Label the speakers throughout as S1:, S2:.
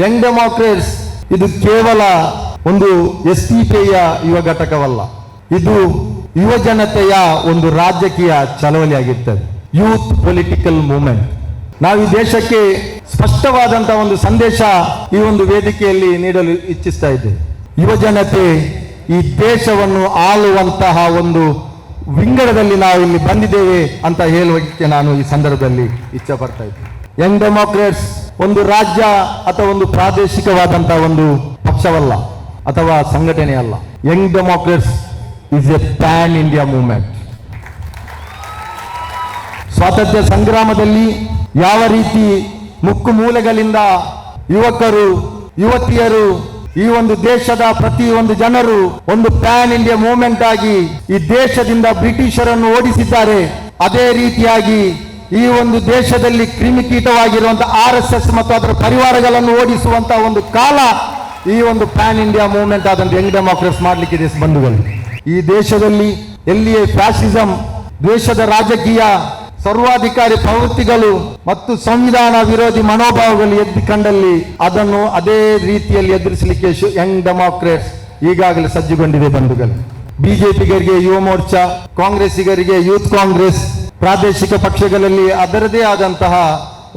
S1: Young ಡೆಮಾಕ್ರೇಟ್ಸ್ ಇದು ಕೇವಲ ಒಂದು SDPಯ ಯುವ ಘಟಕವಲ್ಲ, ಇದು ಯುವ ಜನತೆಯ ಒಂದು ರಾಜಕೀಯ ಚಳವಳಿಯಾಗಿರ್ತದೆ, ಯೂತ್ ಪೊಲಿಟಿಕಲ್ ಮೂವ್ಮೆಂಟ್. ನಾವು ಈ ದೇಶಕ್ಕೆ ಸ್ಪಷ್ಟವಾದಂತಹ ಒಂದು ಸಂದೇಶ ಈ ಒಂದು ವೇದಿಕೆಯಲ್ಲಿ ನೀಡಲು ಇಚ್ಛಿಸ್ತಾ ಇದ್ದೇವೆ. ಯುವ ಜನತೆ ಈ ದೇಶವನ್ನು ಆಳುವಂತಹ ಒಂದು ವಿಂಗಡದಲ್ಲಿ ನಾವು ಇಲ್ಲಿ ಬಂದಿದ್ದೇವೆ ಅಂತ ಹೇಳುವುದಕ್ಕೆ ನಾನು ಈ ಸಂದರ್ಭದಲ್ಲಿ ಇಚ್ಛೆ ಪಡ್ತಾ ಇದ್ದೇನೆ. ಯಂಗ್ ಡೆಮಾಕ್ರೇಟ್ಸ್ ಒಂದು ರಾಜ್ಯ ಅಥವಾ ಒಂದು ಪ್ರಾದೇಶಿಕವಾದಂತಹ ಒಂದು ಪಕ್ಷವಲ್ಲ ಅಥವಾ ಸಂಘಟನೆ ಅಲ್ಲ. Young Democrats is a pan India movement. ಸ್ವಾತಂತ್ರ್ಯ ಸಂಗ್ರಾಮದಲ್ಲಿ ಯಾವ ರೀತಿ ಮುಕ್ಕು ಮೂಲೆಗಳಿಂದ ಯುವಕರು ಯುವತಿಯರು ಈ ಒಂದು ದೇಶದ ಪ್ರತಿಯೊಂದು ಜನರು ಒಂದು ಪ್ಯಾನ್ ಇಂಡಿಯಾ ಮೂವ್ಮೆಂಟ್ ಆಗಿ ಈ ದೇಶದಿಂದ ಬ್ರಿಟಿಷರನ್ನು ಓಡಿಸಿದ್ದಾರೆ, ಅದೇ ರೀತಿಯಾಗಿ ಈ ಒಂದು ದೇಶದಲ್ಲಿ ಕ್ರಿಮಿಕೀಟವಾಗಿರುವಂತಹ RSS ಮತ್ತು ಅದರ ಪರಿವಾರಗಳನ್ನು ಓಡಿಸುವಂತಹ ಒಂದು ಕಾಲ ಈ ಒಂದು ಪ್ಯಾನ್ ಇಂಡಿಯಾ ಮೂವ್ಮೆಂಟ್ ಆದಂತ ಯಂಗ್ ಡೆಮಾಕ್ರೇಟ್ಸ್ ಮಾಡಲಿಕ್ಕಿದೆ ಬಂಧುಗಳು. ಈ ದೇಶದಲ್ಲಿ ಎಲ್ಲಿಯೇ ಫ್ಯಾಸಿಸಂ, ದೇಶದ ರಾಜಕೀಯ ಸರ್ವಾಧಿಕಾರಿ ಪ್ರವೃತ್ತಿಗಳು ಮತ್ತು ಸಂವಿಧಾನ ವಿರೋಧಿ ಮನೋಭಾವಗಳು ಎದ್ದು ಕಂಡಲ್ಲಿ ಅದನ್ನು ಅದೇ ರೀತಿಯಲ್ಲಿ ಎದುರಿಸಲಿಕ್ಕೆ ಯಂಗ್ ಡೆಮಾಕ್ರೇಟ್ಸ್ ಈಗಾಗಲೇ ಸಜ್ಜುಗೊಂಡಿದೆ ಬಂಧುಗಳು. ಬಿಜೆಪಿಗರಿಗೆ ಯುವ ಮೋರ್ಚಾ, ಕಾಂಗ್ರೆಸ್ಸಿಗರಿಗೆ ಯೂತ್ ಕಾಂಗ್ರೆಸ್, ಪ್ರಾದೇಶಿಕ ಪಕ್ಷಗಳಲ್ಲಿ ಅದರದೇ ಆದಂತಹ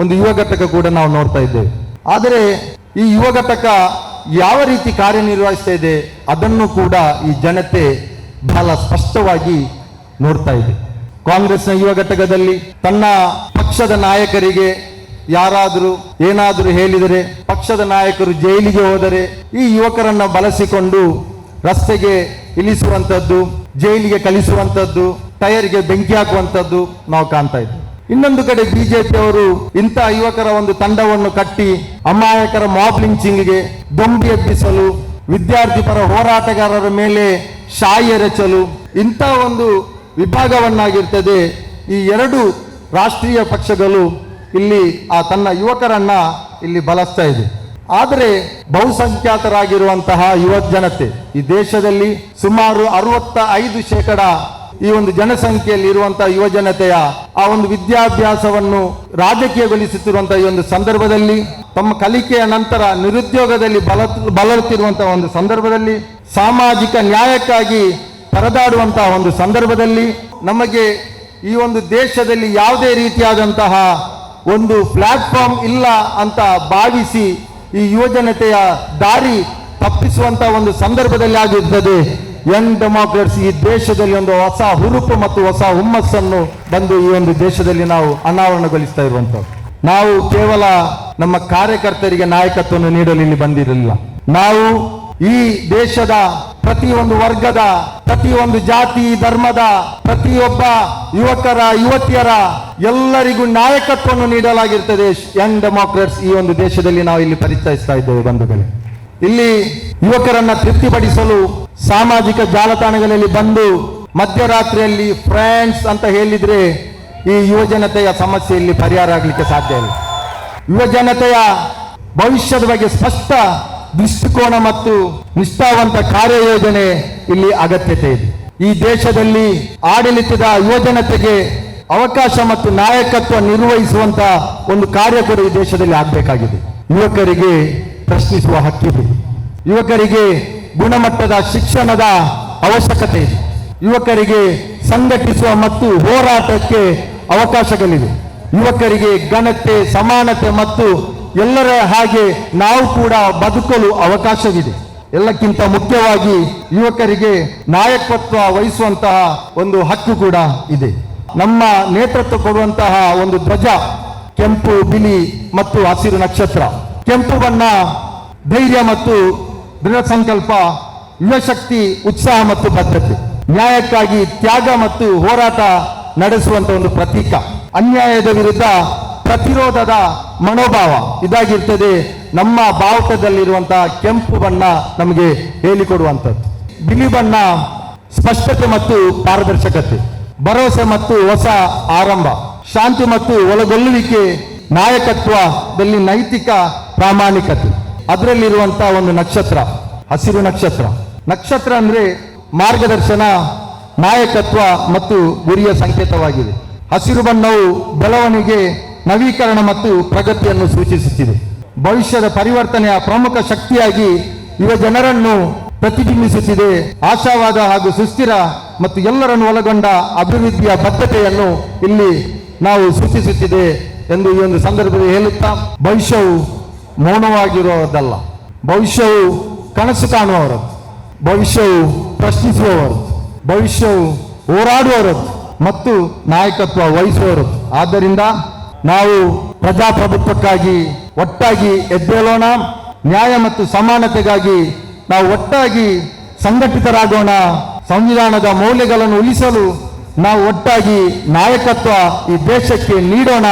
S1: ಒಂದು ಯುವ ಘಟಕ ಕೂಡ ನಾವು ನೋಡ್ತಾ ಇದ್ದೇವೆ. ಆದರೆ ಈ ಯುವ ಘಟಕ ಯಾವ ರೀತಿ ಕಾರ್ಯನಿರ್ವಹಿಸ್ತಾ ಇದೆ ಅದನ್ನು ಕೂಡ ಈ ಜನತೆ ಬಹಳ ಸ್ಪಷ್ಟವಾಗಿ ನೋಡ್ತಾ ಇದೆ. ಕಾಂಗ್ರೆಸ್ನ ಯುವ ಘಟಕದಲ್ಲಿ ತನ್ನ ಪಕ್ಷದ ನಾಯಕರಿಗೆ ಯಾರಾದರೂ ಏನಾದರೂ ಹೇಳಿದರೆ, ಪಕ್ಷದ ನಾಯಕರು ಜೈಲಿಗೆ ಹೋದರೆ ಈ ಯುವಕರನ್ನ ಬಳಸಿಕೊಂಡು ರಸ್ತೆಗೆ ಇಳಿಸುವಂಥದ್ದು, ಜೈಲಿಗೆ ಕಳಿಸುವಂಥದ್ದು, ಟೈರ್ಗೆ ಬೆಂಕಿ ಹಾಕುವಂಥದ್ದು ನಾವು ಕಾಣ್ತಾ ಇದ್ದೇವೆ. ಇನ್ನೊಂದು ಕಡೆ ಬಿಜೆಪಿ ಅವರು ಇಂಥ ಯುವಕರ ಒಂದು ತಂಡವನ್ನು ಕಟ್ಟಿ ಅಮಾಯಕರ ಮಾಬ್ ಲಿಂಚಿಂಗ್ಗೆ ದೊಂಬಿ ಎಬ್ಬಿಸಲು, ವಿದ್ಯಾರ್ಥಿ ಪರ ಹೋರಾಟಗಾರರ ಮೇಲೆ ಶಾಯಿ ಎರಚಲು ಇಂಥ ಒಂದು ವಿಭಾಗವನ್ನಾಗಿರ್ತದೆ. ಈ ಎರಡು ರಾಷ್ಟ್ರೀಯ ಪಕ್ಷಗಳು ಇಲ್ಲಿ ತನ್ನ ಯುವಕರನ್ನ ಇಲ್ಲಿ ಬಳಸ್ತಾ ಇದೆ. ಆದರೆ ಬಹುಸಂಖ್ಯಾತರಾಗಿರುವಂತಹ ಯುವ ಜನತೆ ಈ ದೇಶದಲ್ಲಿ ಸುಮಾರು 65% ಈ ಒಂದು ಜನಸಂಖ್ಯೆಯಲ್ಲಿ ಇರುವಂತಹ ಯುವ ಜನತೆಯ ಆ ಒಂದು ವಿದ್ಯಾಭ್ಯಾಸವನ್ನು ರಾಜಕೀಯಗೊಳಿಸುತ್ತಿರುವಂತಹ ಈ ಒಂದು ಸಂದರ್ಭದಲ್ಲಿ, ತಮ್ಮ ಕಲಿಕೆಯ ನಂತರ ನಿರುದ್ಯೋಗದಲ್ಲಿ ಬಳಲುತ್ತಿರುವಂತಹ ಒಂದು ಸಂದರ್ಭದಲ್ಲಿ, ಸಾಮಾಜಿಕ ನ್ಯಾಯಕ್ಕಾಗಿ ಪರದಾಡುವಂತಹ ಒಂದು ಸಂದರ್ಭದಲ್ಲಿ ನಮಗೆ ಈ ಒಂದು ದೇಶದಲ್ಲಿ ಯಾವುದೇ ರೀತಿಯಾದಂತಹ ಒಂದು ಪ್ಲಾಟ್ಫಾರ್ಮ್ ಇಲ್ಲ ಅಂತ ಭಾವಿಸಿ ಈ ಯುವಜನತೆಯ ದಾರಿ ತಪ್ಪಿಸುವಂತಹ ಒಂದು ಸಂದರ್ಭದಲ್ಲಿ ಆಗಿರ್ತದೆ ಯಂಗ್ ಡೆಮಾಕ್ರೇಟ್ಸ್ ಈ ದೇಶದಲ್ಲಿ ಒಂದು ಹೊಸ ಹುರುಪು ಮತ್ತು ಹೊಸ ಹುಮ್ಮಸ್ಸನ್ನು ಬಂದು ಈ ಒಂದು ದೇಶದಲ್ಲಿ ನಾವು ಅನಾವರಣಗೊಳಿಸ್ತಾ ಇರುವಂತದ್ದು. ನಾವು ಕೇವಲ ನಮ್ಮ ಕಾರ್ಯಕರ್ತರಿಗೆ ನಾಯಕತ್ವವನ್ನು ನೀಡಲು ಇಲ್ಲಿ ಬಂದಿರಲಿಲ್ಲ. ನಾವು ಈ ದೇಶದ ಪ್ರತಿಯೊಂದು ವರ್ಗದ, ಪ್ರತಿಯೊಂದು ಜಾತಿ ಧರ್ಮದ, ಪ್ರತಿಯೊಬ್ಬ ಯುವಕರ ಯುವತಿಯರ ಎಲ್ಲರಿಗೂ ನಾಯಕತ್ವವನ್ನು ನೀಡಲಾಗಿರ್ತದೆ. ಯಂಗ್ ಡೆಮಾಕ್ರೇಟ್ಸ್ ಈ ಒಂದು ದೇಶದಲ್ಲಿ ನಾವು ಇಲ್ಲಿ ಪರಿಚಯಿಸ್ತಾ ಇದ್ದೇವೆ ಬಂಧುಗಳೇ. ಇಲ್ಲಿ ಯುವಕರನ್ನ ತೃಪ್ತಿಪಡಿಸಲು ಸಾಮಾಜಿಕ ಜಾಲತಾಣಗಳಲ್ಲಿ ಬಂದು ಮಧ್ಯರಾತ್ರಿಯಲ್ಲಿ ಫ್ರೆಂಡ್ಸ್ ಅಂತ ಹೇಳಿದ್ರೆ ಈ ಯುವ ಜನತೆಯ ಸಮಸ್ಯೆ ಇಲ್ಲಿ ಪರಿಹಾರ ಆಗಲಿಕ್ಕೆ ಸಾಧ್ಯ ಇಲ್ಲ. ಯುವ ಜನತೆಯ ಭವಿಷ್ಯದ ಬಗ್ಗೆ ಸ್ಪಷ್ಟ ದೃಷ್ಟಿಕೋನ ಮತ್ತು ನಿಷ್ಠಾವಂತ ಕಾರ್ಯಯೋಜನೆ ಇಲ್ಲಿ ಅಗತ್ಯತೆ ಇದೆ. ಈ ದೇಶದಲ್ಲಿ ಆಡಳಿತದ ಯುವ ಜನತೆಗೆ ಅವಕಾಶ ಮತ್ತು ನಾಯಕತ್ವ ನಿರ್ವಹಿಸುವಂತ ಒಂದು ಕಾರ್ಯ ಕೂಡ ಈ ದೇಶದಲ್ಲಿ ಆಗಬೇಕಾಗಿದೆ. ಯುವಕರಿಗೆ ಪ್ರಶ್ನಿಸುವ ಹಕ್ಕಿದೆ, ಯುವಕರಿಗೆ ಗುಣಮಟ್ಟದ ಶಿಕ್ಷಣದ ಅವಶ್ಯಕತೆ ಇದೆ, ಯುವಕರಿಗೆ ಸಂಘಟಿಸುವ ಮತ್ತು ಹೋರಾಟಕ್ಕೆ ಅವಕಾಶಗಳಿವೆ, ಯುವಕರಿಗೆ ಘನತೆ, ಸಮಾನತೆ ಮತ್ತು ಎಲ್ಲರ ಹಾಗೆ ನಾವು ಕೂಡ ಬದುಕಲು ಅವಕಾಶವಿದೆ. ಎಲ್ಲಕ್ಕಿಂತ ಮುಖ್ಯವಾಗಿ ಯುವಕರಿಗೆ ನಾಯಕತ್ವ ವಹಿಸುವಂತಹ ಒಂದು ಹಕ್ಕು ಕೂಡ ಇದೆ. ನಮ್ಮ ನೇತೃತ್ವ ಕೊಡುವಂತಹ ಒಂದು ಧ್ವಜ ಕೆಂಪು, ಬಿಳಿ ಮತ್ತು ಹಸಿರು ನಕ್ಷತ್ರ. ಕೆಂಪು ಬಣ್ಣ ಧೈರ್ಯ ಮತ್ತು ದೃಢ ಸಂಕಲ್ಪ, ಯುವಶಕ್ತಿ, ಉತ್ಸಾಹ ಮತ್ತು ಬದ್ಧತೆ, ನ್ಯಾಯಕ್ಕಾಗಿ ತ್ಯಾಗ ಮತ್ತು ಹೋರಾಟ ನಡೆಸುವಂತ ಒಂದು ಪ್ರತೀಕ. ಅನ್ಯಾಯದ ವಿರುದ್ಧ ಪ್ರತಿರೋಧದ ಮನೋಭಾವ ಇದಾಗಿರ್ತದೆ ನಮ್ಮ ಬಾವುಟದಲ್ಲಿರುವಂತಹ ಕೆಂಪು ಬಣ್ಣ ನಮಗೆ ಹೇಳಿಕೊಡುವಂಥದ್ದು. ಬಿಳಿ ಬಣ್ಣ ಸ್ಪಷ್ಟತೆ ಮತ್ತು ಪಾರದರ್ಶಕತೆ, ಭರವಸೆ ಮತ್ತು ಹೊಸ ಆರಂಭ, ಶಾಂತಿ ಮತ್ತು ಒಳಗೊಳ್ಳುವಿಕೆ, ನಾಯಕತ್ವದಲ್ಲಿ ನೈತಿಕ ಪ್ರಾಮಾಣಿಕತೆ. ಅದರಲ್ಲಿರುವಂತಹ ಒಂದು ನಕ್ಷತ್ರ ಹಸಿರು ನಕ್ಷತ್ರ. ನಕ್ಷತ್ರ ಅಂದ್ರೆ ಮಾರ್ಗದರ್ಶನ, ನಾಯಕತ್ವ ಮತ್ತು ಗುರಿಯ ಸಂಕೇತವಾಗಿದೆ. ಹಸಿರು ಬಣ್ಣವು ಬೆಳವಣಿಗೆ, ನವೀಕರಣ ಮತ್ತು ಪ್ರಗತಿಯನ್ನು ಸೂಚಿಸುತ್ತಿದೆ. ಭವಿಷ್ಯದ ಪರಿವರ್ತನೆಯ ಪ್ರಮುಖ ಶಕ್ತಿಯಾಗಿ ಯುವ ಜನರನ್ನು ಪ್ರತಿಬಿಂಬಿಸುತ್ತಿದೆ. ಆಶಾವಾದ ಹಾಗೂ ಸುಸ್ಥಿರ ಮತ್ತು ಎಲ್ಲರನ್ನು ಒಳಗೊಂಡ ಅಭಿವೃದ್ಧಿಯ ಬದ್ಧತೆಯನ್ನು ಇಲ್ಲಿ ನಾವು ಸೂಚಿಸುತ್ತಿದೆ ಎಂದು ಈ ಒಂದು ಸಂದರ್ಭದಲ್ಲಿ ಹೇಳುತ್ತಾ, ಭವಿಷ್ಯವು ಮೌನವಾಗಿರುವುದಲ್ಲ, ಭವಿಷ್ಯವು ಕನಸು ಕಾಣುವವರದ್ದು, ಭವಿಷ್ಯವು ಪ್ರಶ್ನಿಸುವವರು, ಭವಿಷ್ಯವು ಹೋರಾಡುವವರದ್ದು ಮತ್ತು ನಾಯಕತ್ವ ವಹಿಸುವವರದ್ದು. ಆದ್ದರಿಂದ ನಾವು ಪ್ರಜಾಪ್ರಭುತ್ವಕ್ಕಾಗಿ ಒಟ್ಟಾಗಿ ಎದ್ದೇಳೋಣ. ನ್ಯಾಯ ಮತ್ತು ಸಮಾನತೆಗಾಗಿ ನಾವು ಒಟ್ಟಾಗಿ ಸಂಘಟಿತರಾಗೋಣ. ಸಂವಿಧಾನದ ಮೌಲ್ಯಗಳನ್ನು ಉಳಿಸಲು ನಾವು ಒಟ್ಟಾಗಿ ನಾಯಕತ್ವ ಈ ದೇಶಕ್ಕೆ ನೀಡೋಣ.